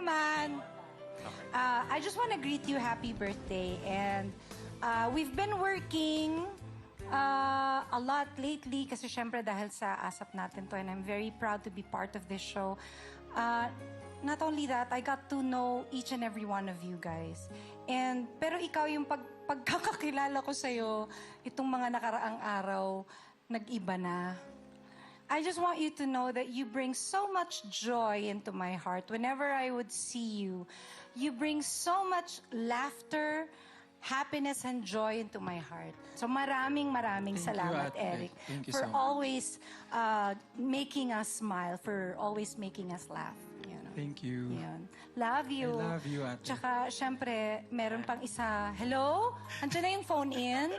naman. I just want to greet you happy birthday. And we've been working a lot lately kasi syempre dahil sa ASAP natin to, and I'm very proud to be part of this show. Not only that, I got to know each and every one of you guys. Pero ikaw yung pagkakakilala ko sa'yo, itong mga nakaraang araw, nag-iba na. I just want you to know that you bring so much joy into my heart. Whenever I would see you, you bring so much laughter, happiness, and joy into my heart. So maraming salamat, Eric, for always making us smile, for always making us laugh. You know? Thank you. Yun. Love you. I love you, ate. Tsaka, syempre, meron pang isa. Hello? Andiyan na yung phone in?